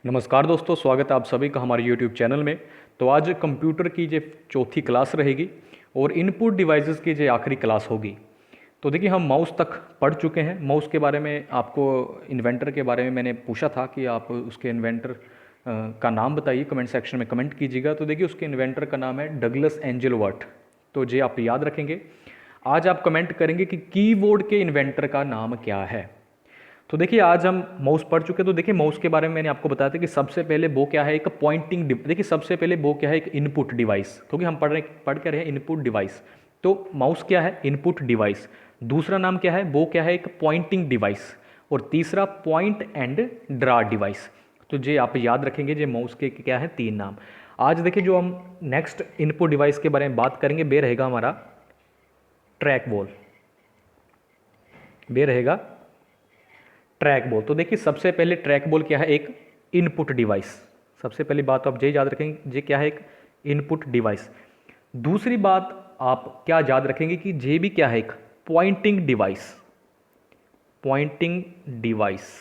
नमस्कार दोस्तों, स्वागत है आप सभी का हमारे YouTube चैनल में। तो आज कंप्यूटर की जो चौथी क्लास रहेगी और इनपुट डिवाइसेस की जो आखिरी क्लास होगी। तो देखिए, हम माउस तक पढ़ चुके हैं। माउस के बारे में आपको इन्वेंटर के बारे में मैंने पूछा था कि आप उसके इन्वेंटर का नाम बताइए, कमेंट सेक्शन में कमेंट कीजिएगा। तो देखिए, उसके इन्वेंटर का नाम है डगलस एंजल वर्ट। तो ये आप याद रखेंगे। आज आप कमेंट करेंगे कि कीबोर्ड के इन्वेंटर का नाम क्या है। तो देखिए, आज हम माउस पढ़ चुके। तो देखिए, माउस के बारे में मैंने आपको बताया था कि सबसे पहले वो क्या है, एक पॉइंटिंग देखिए, सबसे पहले वो क्या है, एक इनपुट डिवाइस, क्योंकि हम पढ़ के रहे हैं इनपुट डिवाइस। तो माउस क्या है, इनपुट डिवाइस। दूसरा नाम क्या है, वो क्या है, एक पॉइंटिंग डिवाइस। और तीसरा पॉइंट एंड ड्रा डिवाइस। तो ये आप याद रखेंगे, ये माउस के क्या है, तीन नाम। आज देखिए, जो हम नेक्स्ट इनपुट डिवाइस के बारे में बात करेंगे, वे रहेगा हमारा ट्रैक बॉल। वे रहेगा ट्रैक बॉल। तो देखिए, सबसे पहले ट्रैक बॉल क्या है, एक इनपुट डिवाइस। सबसे पहली बात तो आप ये याद रखेंगे, ये क्या है, एक इनपुट डिवाइस। दूसरी बात आप क्या याद रखेंगे कि ये भी क्या है, एक पॉइंटिंग डिवाइस। Pointing device.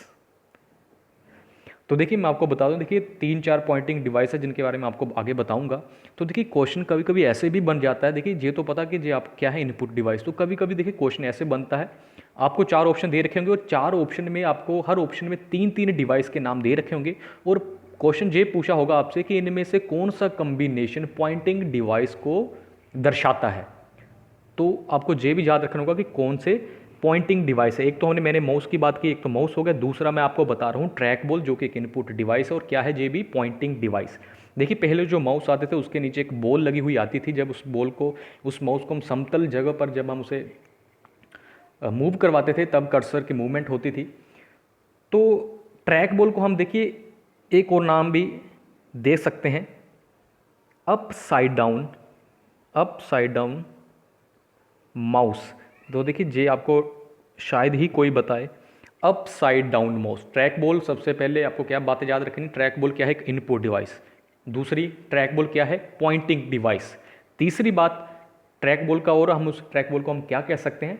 तो देखिए, मैं आपको बता दूं, देखिए तीन चार पॉइंटिंग डिवाइस है जिनके बारे में आपको आगे बताऊंगा। तो देखिए, क्वेश्चन कभी कभी ऐसे भी बन जाता है। देखिए, ये तो पता कि ये आप क्या है, इनपुट डिवाइस। तो कभी कभी देखिए, क्वेश्चन ऐसे बनता है, आपको चार ऑप्शन दे रखे होंगे और चार ऑप्शन में आपको हर ऑप्शन में तीन तीन डिवाइस के नाम दे रखे होंगे। और क्वेश्चन ये पूछा होगा आपसे कि इनमें से कौन सा कम्बिनेशन पॉइंटिंग डिवाइस को दर्शाता है। तो आपको ये भी याद रखना होगा कि कौन से पॉइंटिंग डिवाइस है। एक तो मैंने माउस की बात की, एक तो माउस हो गया। दूसरा मैं आपको बता रहा हूँ ट्रैक बॉल, जो कि एक इनपुट डिवाइस है। और क्या है, ये भी पॉइंटिंग डिवाइस। देखिए, पहले जो माउस आते थे उसके नीचे एक बॉल लगी हुई आती थी। जब उस माउस को हम समतल जगह पर जब हम उसे मूव करवाते थे, तब कर्सर की मूवमेंट होती थी। तो ट्रैक बॉल को हम देखिए एक और नाम भी दे सकते हैं, up side down. Up side down mouse. तो देखिए, जे आपको शायद ही कोई बताए, up side down mouse. Track ball, सबसे पहले आपको क्या बातें याद रखनी, ट्रैक बॉल क्या है, एक इनपुट डिवाइस। दूसरी, ट्रैक बॉल क्या है, पॉइंटिंग डिवाइस। तीसरी बात, ट्रैक बॉल का, और हम उस ट्रैक बॉल को हम क्या कह सकते हैं,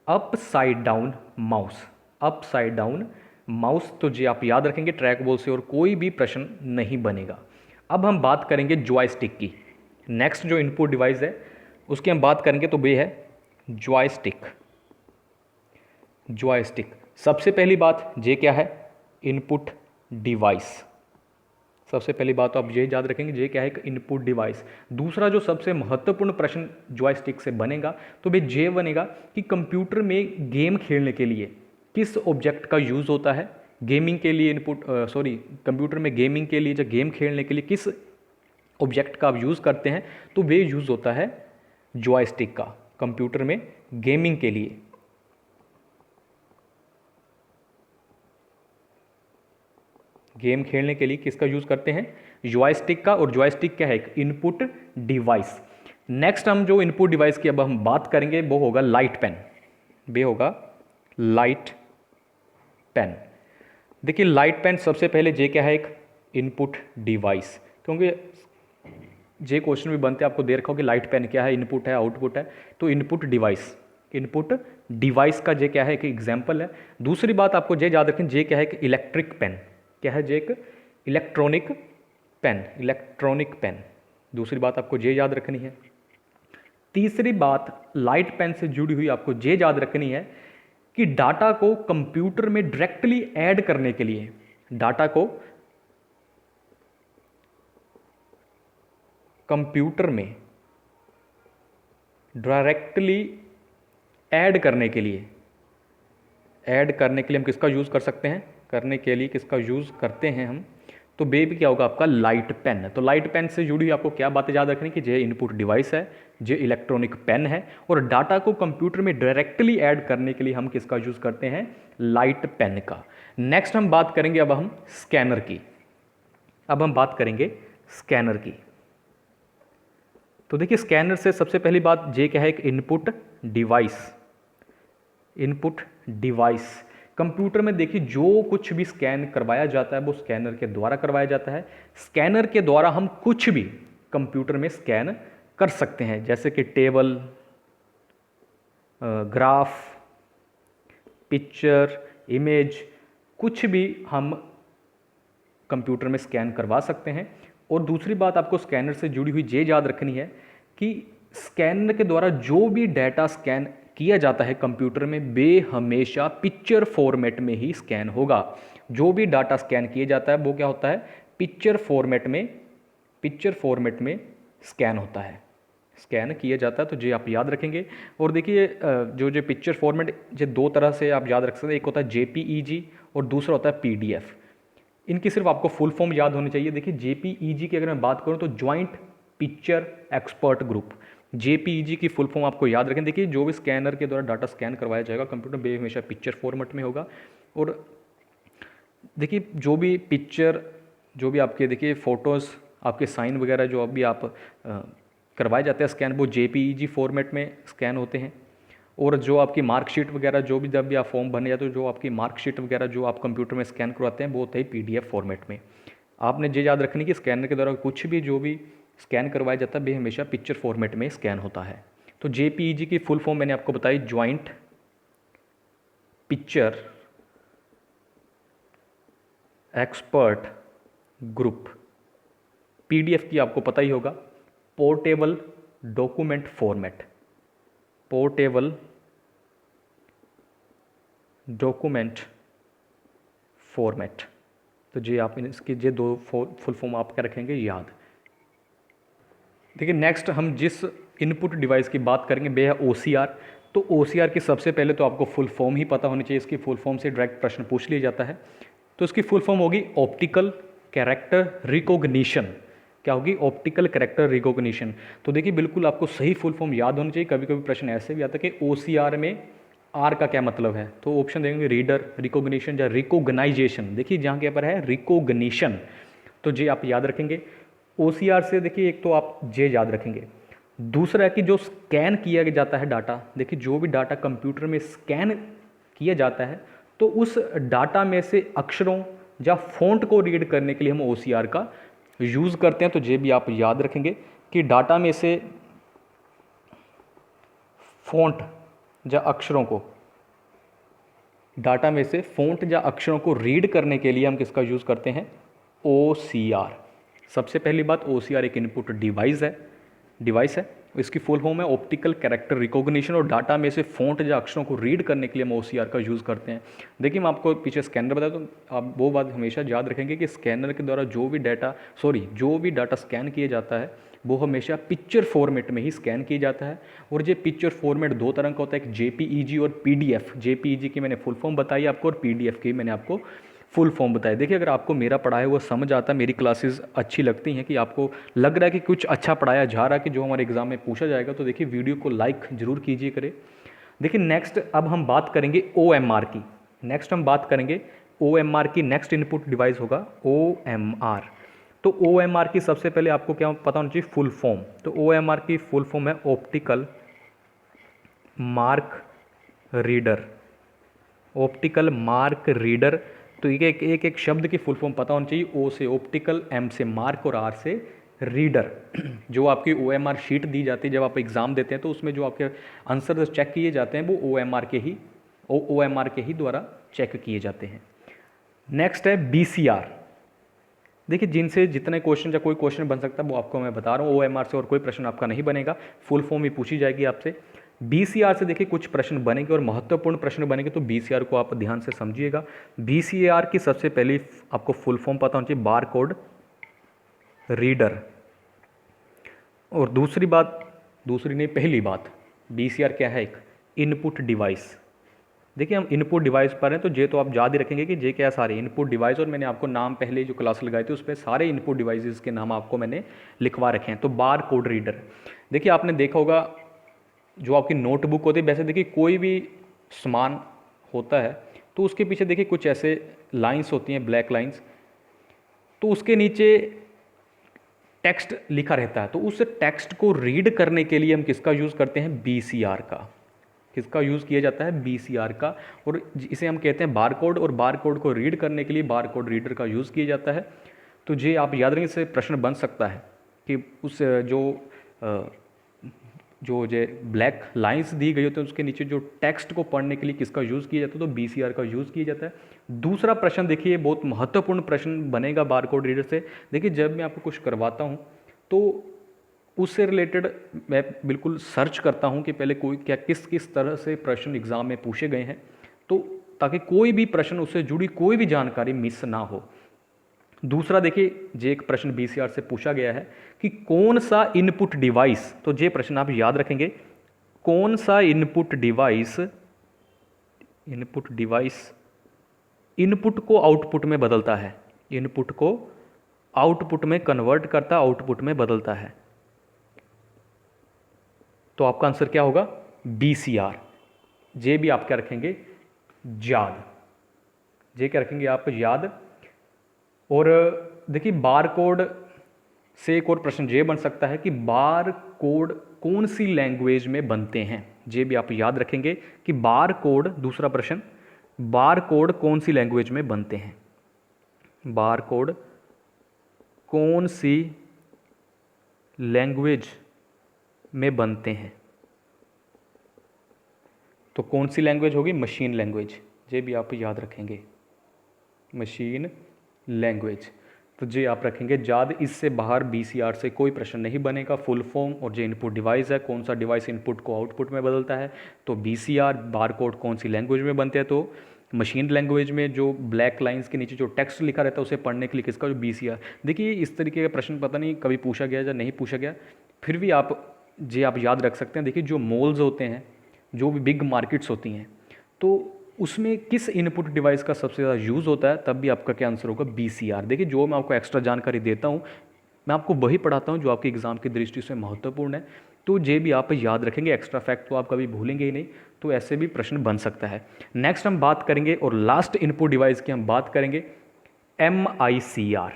up side down mouse. Up side down mouse. तो जी आप याद रखेंगे, ट्रैक बॉल से और कोई भी प्रश्न नहीं बनेगा। अब हम बात करेंगे जॉयस्टिक की। नेक्स्ट जो इनपुट डिवाइस है उसकी हम बात करेंगे, तो वे है जॉयस्टिक। जॉयस्टिक। सबसे पहली बात, ये क्या है, इनपुट डिवाइस। सबसे पहली बात तो आप ये याद रखेंगे, ये क्या है, एक इनपुट डिवाइस। दूसरा जो सबसे महत्वपूर्ण प्रश्न जॉयस्टिक से बनेगा, तो वे ये बनेगा कि कंप्यूटर में गेम खेलने के लिए किस ऑब्जेक्ट का यूज़ होता है। गेमिंग के लिए कंप्यूटर में गेमिंग के लिए, जब गेम खेलने के लिए किस ऑब्जेक्ट का आप यूज़ करते हैं, तो वे यूज़ होता है जॉयस्टिक का, कंप्यूटर में गेमिंग के लिए। गेम खेलने के लिए किसका यूज़ करते हैं, जॉयस्टिक का। और जॉयस्टिक क्या है, एक इनपुट डिवाइस। नेक्स्ट हम जो इनपुट डिवाइस की अब हम बात करेंगे, वो होगा लाइट पेन। वे होगा लाइट पेन। देखिए, लाइट पेन सबसे पहले जे क्या है, एक इनपुट डिवाइस। क्योंकि जे क्वेश्चन भी बनते हैं, आपको दे रखा हो कि लाइट पेन क्या है, इनपुट है, आउटपुट है। तो इनपुट डिवाइस, इनपुट डिवाइस का जे क्या है, एक एग्जाम्पल है। दूसरी बात आपको जे याद रखें, जे क्या है, एक इलेक्ट्रिक पेन। क्या है, जे एक इलेक्ट्रॉनिक पेन। Electronic pen. दूसरी बात आपको जे याद रखनी है। तीसरी बात, लाइट पेन से जुड़ी हुई आपको जे याद रखनी है कि डाटा को कंप्यूटर में डायरेक्टली ऐड करने के लिए, डाटा को कंप्यूटर में डायरेक्टली ऐड करने के लिए, ऐड करने के लिए हम किसका यूज़ कर सकते हैं, करने के लिए किसका यूज़ करते हैं हम, तो बे भी क्या होगा आपका, लाइट पेन। तो लाइट पेन से जुड़ी आपको क्या बातें याद रखनी कि ये इनपुट डिवाइस है, ये इलेक्ट्रॉनिक पेन है, और डाटा को कंप्यूटर में डायरेक्टली ऐड करने के लिए हम किसका यूज़ करते हैं, लाइट पेन का। नेक्स्ट हम बात करेंगे अब हम स्कैनर की। अब हम बात करेंगे स्कैनर की। तो देखिए, स्कैनर से सबसे पहली बात, ये क्या है, एक input device. Input device. Computer में देखिए, जो कुछ भी स्कैन करवाया जाता है वो स्कैनर के द्वारा करवाया जाता है। स्कैनर के द्वारा हम कुछ भी कंप्यूटर में स्कैन कर सकते हैं, जैसे कि टेबल, ग्राफ, पिक्चर, इमेज, कुछ भी हम कंप्यूटर में स्कैन करवा सकते हैं। और दूसरी बात आपको स्कैनर से जुड़ी हुई ये याद रखनी है कि स्कैनर के द्वारा जो भी डाटा स्कैन किया जाता है कंप्यूटर में वे हमेशा पिक्चर फॉर्मेट में ही स्कैन होगा। जो भी डाटा स्कैन किया जाता है वो क्या होता है, पिक्चर फॉर्मेट में स्कैन होता है, स्कैन किया जाता है। तो ये आप याद रखेंगे। और देखिए जो पिक्चर फॉर्मेट जो दो तरह से आप याद रख सकते हैं, एक होता है JPEG और दूसरा होता है PDF। इनकी सिर्फ आपको फुल फॉर्म याद होनी चाहिए। देखिए JPEG की अगर मैं बात करूं तो joint picture expert group, JPEG की फुल फॉर्म आपको याद रखें। देखिए जो भी स्कैनर के द्वारा डाटा स्कैन करवाया जाएगा कंप्यूटर में हमेशा पिक्चर फॉर्मेट में होगा। और देखिए जो भी पिक्चर, जो भी आपके देखिए फ़ोटोज़, आपके साइन वगैरह जो अभी आप करवाए जाते हैं स्कैन, वो JPEG फॉर्मेट में स्कैन होते हैं। और जो आपकी मार्कशीट वगैरह जो भी जब भी आप फॉर्म भरने जाते हो, जो आपकी मार्कशीट वगैरह जो आप कंप्यूटर में स्कैन करवाते हैं वो होता है PDF फॉर्मेट में। आपने ये याद रखनी कि स्कैनर के द्वारा कुछ भी जो भी स्कैन करवाया जाता है वे हमेशा पिक्चर फॉर्मेट में स्कैन होता है। तो JPEG की फुल फॉर्म मैंने आपको बताई, joint picture expert group. PDF की आपको पता ही होगा, portable document format, portable document format. तो जी आप इसकी ये दो फुल फॉर्म आप क्या रखेंगे याद। देखिए नेक्स्ट हम जिस इनपुट डिवाइस की बात करेंगे वह है OCR। तो OCR की सबसे पहले तो आपको फुल फॉर्म ही पता होनी चाहिए। इसकी फुल फॉर्म से डायरेक्ट प्रश्न पूछ लिया जाता है। तो इसकी फुल फॉर्म होगी ऑप्टिकल कैरेक्टर रिकॉग्निशन। क्या होगी, ऑप्टिकल कैरेक्टर रिकॉग्निशन। तो देखिए बिल्कुल आपको सही फुल फॉर्म याद होनी चाहिए। कभी कभी प्रश्न ऐसे भी आता है कि OCR में R का क्या मतलब है, तो ऑप्शन देंगे रीडर, रिकॉग्निशन या रिकॉग्नाइजेशन। देखिए जहाँ के पर है रिकॉग्निशन, तो जे आप याद रखेंगे। OCR से देखिए एक तो आप जे याद रखेंगे, दूसरा है कि जो स्कैन किया जाता है डाटा, देखिए जो भी डाटा कंप्यूटर में स्कैन किया जाता है तो उस डाटा में से अक्षरों या फ़ॉन्ट को रीड करने के लिए हम OCR का यूज़ करते हैं। तो ये भी आप याद रखेंगे कि डाटा में से फ़ॉन्ट या अक्षरों को, डाटा में से फ़ॉन्ट या अक्षरों को रीड करने के लिए हम किसका यूज़ करते हैं, OCR। सबसे पहली बात, OCR एक इनपुट डिवाइस है। इसकी फुल फॉर्म है ऑप्टिकल कैरेक्टर रिकॉग्निशन। और डाटा में से फ़ॉन्ट या अक्षरों को रीड करने के लिए हम OCR का यूज़ करते हैं। देखिए मैं आपको पीछे स्कैनर बताया, तो आप वो बात हमेशा याद रखेंगे कि स्कैनर के द्वारा जो भी डाटा स्कैन किया जाता है वो हमेशा पिक्चर फॉर्मेट में ही स्कैन किया जाता है। और ये पिक्चर फॉर्मेट दो तरह का होता है, एक JPEG और PDF। JPEG की मैंने फुल फॉर्म बताई आपको और PDF की मैंने आपको फुल फॉर्म बताया। देखिए अगर आपको मेरा पढ़ाया हुआ समझ आता है, मेरी क्लासेस अच्छी लगती हैं, कि आपको लग रहा है कि कुछ अच्छा पढ़ाया जा रहा है कि जो हमारे एग्जाम में पूछा जाएगा, तो देखिए वीडियो को लाइक जरूर कीजिए करें। देखिए नेक्स्ट अब हम बात करेंगे OMR की। OMR की नेक्स्ट इनपुट डिवाइस होगा OMR। तो OMR की सबसे पहले आपको क्या पता होना चाहिए, फुल फॉर्म। तो OMR की फुल फॉर्म है optical mark reader, optical mark reader. तो ये एक शब्द की फुल फॉर्म पता होनी चाहिए। O से ऑप्टिकल, M से मार्क और R से रीडर। जो आपकी OMR शीट दी जाती है जब आप एग्ज़ाम देते हैं, तो उसमें जो आपके आंसर चेक किए जाते हैं वो OMR के ही द्वारा चेक किए जाते हैं। नेक्स्ट है BCR। देखिए जिनसे जितने क्वेश्चन या कोई क्वेश्चन बन सकता है वो आपको मैं बता रहा हूँ। OMR से और कोई प्रश्न आपका नहीं बनेगा, फुल फॉर्म ही पूछी जाएगी आपसे। BCR से देखिए कुछ प्रश्न बनेंगे और महत्वपूर्ण प्रश्न बनेंगे, तो BCR को आप ध्यान से समझिएगा। BCR की सबसे पहली आपको फुल फॉर्म पता होनी चाहिए, बार कोड रीडर। और पहली बात, BCR क्या है, एक इनपुट डिवाइस। देखिए हम इनपुट डिवाइस पर हैं, तो ये तो आप याद ही रखेंगे कि ये क्या सारे इनपुट डिवाइस, और मैंने आपको नाम पहले जो क्लास लगाए थे उस पर सारे इनपुट डिवाइसेस के नाम आपको मैंने लिखवा रखे हैं। तो बार कोड रीडर, देखिए आपने देखा होगा जो आपकी नोटबुक होती है, वैसे देखिए कोई भी सामान होता है तो उसके पीछे देखिए कुछ ऐसे लाइंस होती हैं, ब्लैक लाइंस, तो उसके नीचे टेक्स्ट लिखा रहता है। तो उस टेक्स्ट को रीड करने के लिए हम किसका यूज़ करते हैं, BCR का। किसका यूज़ किया जाता है, BCR का। और इसे हम कहते हैं बारकोड, और बारकोड को रीड करने के लिए बारकोड रीडर का यूज़ किया जाता है। तो ये आप याद रखेंगे, इससे प्रश्न बन सकता है कि उस जो जो ब्लैक लाइंस दी गई होती है उसके नीचे जो टेक्स्ट को पढ़ने के लिए किसका यूज़ किया जाता है, तो BCR का यूज़ किया जाता है। दूसरा प्रश्न देखिए, बहुत महत्वपूर्ण प्रश्न बनेगा बारकोड रीडर से। देखिए जब मैं आपको कुछ करवाता हूँ तो उससे रिलेटेड मैं बिल्कुल सर्च करता हूँ कि पहले कोई क्या किस किस तरह से प्रश्न एग्ज़ाम में पूछे गए हैं, तो ताकि कोई भी प्रश्न उससे जुड़ी कोई भी जानकारी मिस ना हो। दूसरा देखिए, जे एक प्रश्न BCR से पूछा गया है कि कौन सा इनपुट डिवाइस, तो ये प्रश्न आप याद रखेंगे, कौन सा इनपुट डिवाइस इनपुट को आउटपुट में बदलता है, इनपुट को आउटपुट में कन्वर्ट करता, आउटपुट में बदलता है। तो आपका आंसर क्या होगा, BCR। जे भी आप क्या रखेंगे, याद, जे क्या रखेंगे आप, याद। और देखिए बार कोड से एक और प्रश्न ये बन सकता है कि बार कोड कौन सी लैंग्वेज में बनते हैं, ये भी आप याद रखेंगे कि बार कोड, दूसरा प्रश्न, बार कोड कौन सी लैंग्वेज में बनते हैं, बार कोड कौन सी लैंग्वेज में बनते हैं। तो कौन सी लैंग्वेज होगी, मशीन लैंग्वेज, ये भी आप याद रखेंगे, मशीन लैंग्वेज। तो जे आप रखेंगे याद। इससे बाहर BCR से कोई प्रश्न नहीं बनेगा। फुल फॉर्म और जो इनपुट डिवाइस है, कौन सा डिवाइस इनपुट को आउटपुट में बदलता है, तो BCR। बार कोड कौन सी लैंग्वेज में बनते हैं, तो मशीन लैंग्वेज में। जो ब्लैक लाइंस के नीचे जो टेक्स्ट लिखा रहता है उसे पढ़ने के लिए किसका, जो BCR। देखिए इस तरीके का प्रश्न पता नहीं कभी पूछा गया या नहीं पूछा गया, फिर भी आप याद रख सकते हैं। देखिए जो मॉल्स होते हैं, जो भी बिग मार्केट्स होती हैं, तो उसमें किस इनपुट डिवाइस का सबसे ज़्यादा यूज़ होता है, तब भी आपका क्या आंसर होगा, BCR। देखिए जो मैं आपको एक्स्ट्रा जानकारी देता हूँ, मैं आपको वही पढ़ाता हूँ जो आपके एग्ज़ाम की दृष्टि से महत्वपूर्ण है। तो ये भी आप याद रखेंगे, एक्स्ट्रा फैक्ट तो आप कभी भूलेंगे ही नहीं। तो ऐसे भी प्रश्न बन सकता है। नेक्स्ट हम बात करेंगे, और लास्ट इनपुट डिवाइस की हम बात करेंगे, MICR।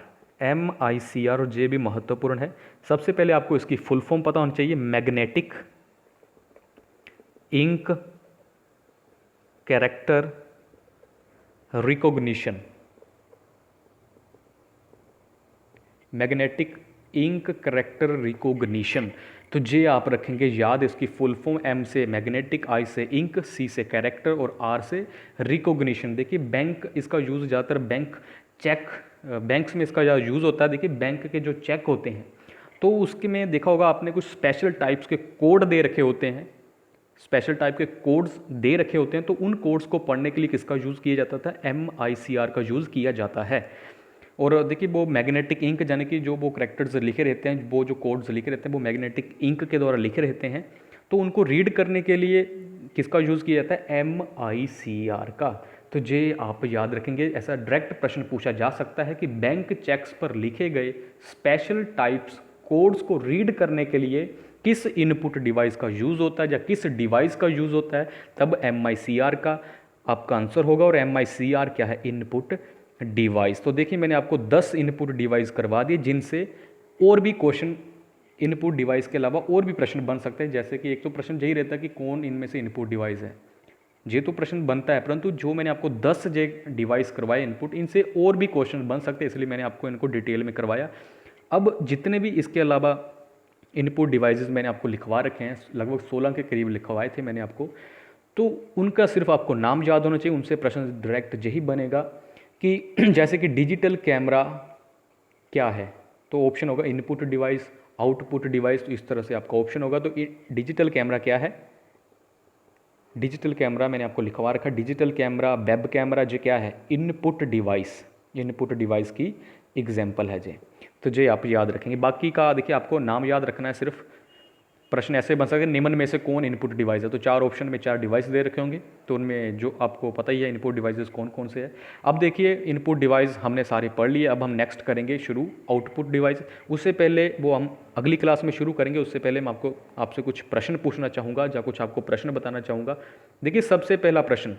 MICR और ये भी महत्वपूर्ण है। सबसे पहले आपको इसकी फुल फॉर्म पता होनी चाहिए, magnetic ink character recognition. Magnetic ink character recognition, तो जे आप रखेंगे याद। इसकी फुल फॉर्म, M से मैग्नेटिक, I से इंक, C से कैरेक्टर और R से रिकॉग्निशन। देखिए बैंक इसका यूज़ ज़्यादातर बैंक्स में इसका ज़्यादा यूज़ होता है। देखिए बैंक के जो चेक होते हैं, तो उसके में देखा होगा आपने, कुछ स्पेशल टाइप्स के कोड दे रखे होते हैं, स्पेशल टाइप के कोड्स दे रखे होते हैं। तो उन कोड्स को पढ़ने के लिए किसका यूज़ किया जाता था, MICR का यूज़ किया जाता है। और देखिए वो मैग्नेटिक इंक, यानी कि जो वो करैक्टर्स लिखे रहते हैं, वो जो कोड्स लिखे रहते हैं, वो मैग्नेटिक इंक के द्वारा लिखे रहते हैं। तो उनको रीड करने के लिए किसका यूज़ किया जाता है, MICR का। तो ये आप याद रखेंगे। ऐसा डायरेक्ट प्रश्न पूछा जा सकता है कि बैंक चेक्स पर लिखे गए स्पेशल टाइप्स कोड्स को रीड करने के लिए किस इनपुट डिवाइस का यूज़ होता है या किस डिवाइस का यूज़ होता है, तब MICR का आपका आंसर होगा। और MICR क्या है, इनपुट डिवाइस। तो देखिए मैंने आपको 10 इनपुट डिवाइस करवा दिए, जिनसे और भी क्वेश्चन इनपुट डिवाइस के अलावा और भी प्रश्न बन सकते हैं। जैसे कि एक तो प्रश्न यही रहता है कि कौन इनमें से इनपुट डिवाइस है, ये तो प्रश्न बनता है, परंतु जो मैंने आपको 10 जे डिवाइस करवाए इनपुट, इनसे और भी क्वेश्चन बन सकते हैं, इसलिए मैंने आपको इनको डिटेल में करवाया। अब जितने भी इसके अलावा इनपुट डिवाइसेस मैंने आपको लिखवा रखे हैं, लगभग 16 के करीब लिखवाए थे मैंने आपको, तो उनका सिर्फ आपको नाम याद होना चाहिए। उनसे प्रश्न डायरेक्ट यही बनेगा कि जैसे कि डिजिटल कैमरा क्या है, तो ऑप्शन होगा इनपुट डिवाइस, आउटपुट डिवाइस, तो इस तरह से आपका ऑप्शन होगा। तो डिजिटल कैमरा क्या है, डिजिटल कैमरा मैंने आपको लिखवा रखा। डिजिटल कैमरा, वेब कैमरा, जो क्या है, इनपुट डिवाइस, इनपुट डिवाइस की एग्जाम्पल है जे। तो जे आप याद रखेंगे। बाकी का देखिए आपको नाम याद रखना है सिर्फ। प्रश्न ऐसे बन सकते हैं, निम्न में से कौन इनपुट डिवाइस है, तो 4 ऑप्शन में 4 डिवाइस दे रखे होंगे, तो उनमें जो आपको पता ही है इनपुट डिवाइसेस कौन कौन से हैं। अब देखिए इनपुट डिवाइस हमने सारे पढ़ लिए, अब हम नेक्स्ट करेंगे शुरू आउटपुट डिवाइस। उससे पहले वो हम अगली क्लास में शुरू करेंगे, उससे पहले मैं आपसे कुछ प्रश्न पूछना चाहूँगा या कुछ आपको प्रश्न बताना चाहूँगा। देखिए सबसे पहला प्रश्न,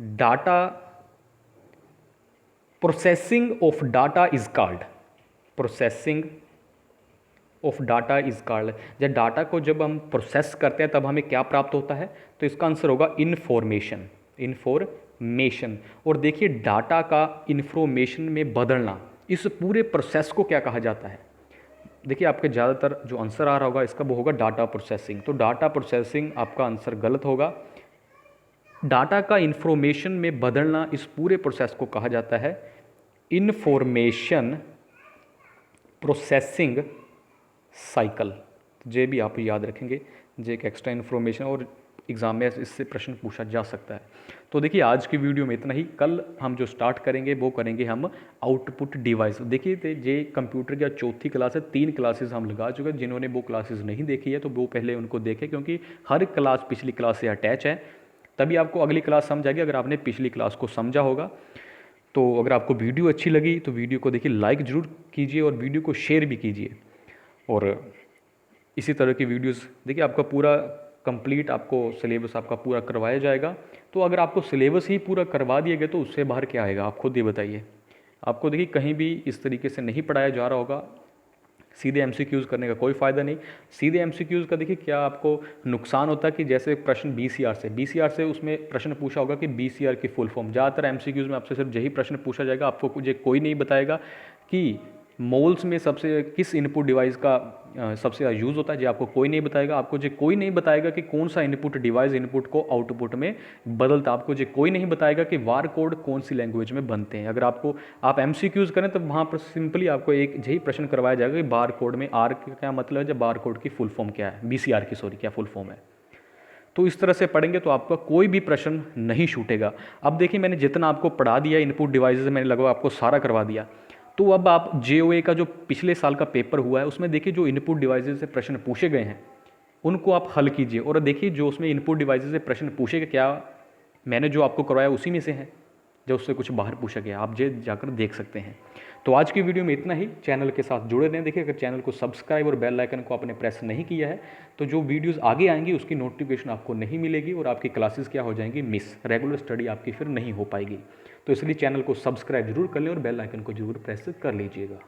data processing of data is called, processing of data is called. जब डाटा को जब हम प्रोसेस करते हैं तब हमें क्या प्राप्त होता है, तो इसका आंसर होगा इन्फॉर्मेशन, इन्फॉर्मेशन। और देखिए डाटा का इन्फॉर्मेशन में बदलना, इस पूरे प्रोसेस को क्या कहा जाता है, देखिए आपके ज़्यादातर जो आंसर आ रहा होगा इसका वो होगा डाटा प्रोसेसिंग। तो डाटा प्रोसेसिंग आपका आंसर गलत होगा। डाटा का इन्फॉर्मेशन में बदलना, इस पूरे प्रोसेस को कहा जाता है इन्फॉर्मेशन प्रोसेसिंग साइकिल। जे भी आप याद रखेंगे, जे एक एक्स्ट्रा इन्फॉर्मेशन और एग्ज़ाम में इससे प्रश्न पूछा जा सकता है। तो देखिए आज की वीडियो में इतना ही। कल हम जो स्टार्ट करेंगे वो करेंगे हम आउटपुट डिवाइस। देखिए जे कंप्यूटर की चौथी क्लास है, 3 क्लासेस हम लगा चुके हैं। जिन्होंने वो क्लासेस नहीं देखी है तो वो पहले उनको देखें, क्योंकि हर क्लास पिछली क्लास से अटैच है, तभी आपको अगली क्लास समझ आएगी। अगर आपने पिछली क्लास को समझा होगा तो अगर आपको वीडियो अच्छी लगी तो वीडियो को देखिए लाइक ज़रूर कीजिए और वीडियो को शेयर भी कीजिए। और इसी तरह की वीडियोस देखिए आपका पूरा कंप्लीट, आपको सिलेबस आपका पूरा करवाया जाएगा। तो अगर आपको सिलेबस ही पूरा करवा दिया गया तो उससे बाहर क्या आएगा, आप खुद ही बताइए। आपको देखिए कहीं भी इस तरीके से नहीं पढ़ाया जा रहा होगा। सीधे एमसीक्यूज़ करने का कोई फ़ायदा नहीं। सीधे एमसीक्यूज़ का देखिए क्या आपको नुकसान होता है कि जैसे प्रश्न बीसीआर से उसमें प्रश्न पूछा होगा कि बीसीआर की फुल फॉर्म। ज़्यादातर एमसीक्यूज़ में आपसे सिर्फ यही प्रश्न पूछा जाएगा, आपको मुझे कोई नहीं बताएगा कि मोल्स में सबसे किस इनपुट डिवाइस का सबसे ज़्यादा यूज़ होता है। जी आपको कोई नहीं बताएगा। आपको जो कोई नहीं बताएगा कि कौन सा इनपुट डिवाइस इनपुट को आउटपुट में बदलता। आपको जो कोई नहीं बताएगा कि वार कोड कौन सी लैंग्वेज में बनते हैं। अगर आप एमसीक्यूज़ करें तो वहाँ पर सिंपली आपको एक यही प्रश्न करवाया जाएगा कि बार कोड में आर का क्या मतलब है, जब बार कोड की फुल फॉर्म क्या है, बीसीआर की क्या फुल फॉर्म है। तो इस तरह से पढ़ेंगे तो आपका कोई भी प्रश्न नहीं छूटेगा। अब देखिए मैंने जितना आपको पढ़ा दिया इनपुट डिवाइसेस, मैंने लगभग आपको सारा करवा दिया। तो अब आप जेओए का जो पिछले साल का पेपर हुआ है उसमें देखिए जो इनपुट डिवाइसेस से प्रश्न पूछे गए हैं उनको आप हल कीजिए। और देखिए जो उसमें इनपुट डिवाइसेस से प्रश्न पूछे गए, क्या मैंने जो आपको करवाया उसी में से है, जो उससे कुछ बाहर पूछा गया, आप जे जाकर देख सकते हैं। तो आज की वीडियो में इतना ही। चैनल के साथ जुड़े रहें। देखिए अगर चैनल को सब्सक्राइब और बेल आइकन को आपने प्रेस नहीं किया है तो जो वीडियोस आगे आएंगी उसकी नोटिफिकेशन आपको नहीं मिलेगी और आपकी क्लासेस क्या हो जाएंगी, मिस। रेगुलर स्टडी आपकी फिर नहीं हो पाएगी। तो इसलिए चैनल को सब्सक्राइब जरूर कर लें और बेल आइकन को जरूर प्रेस कर लीजिएगा।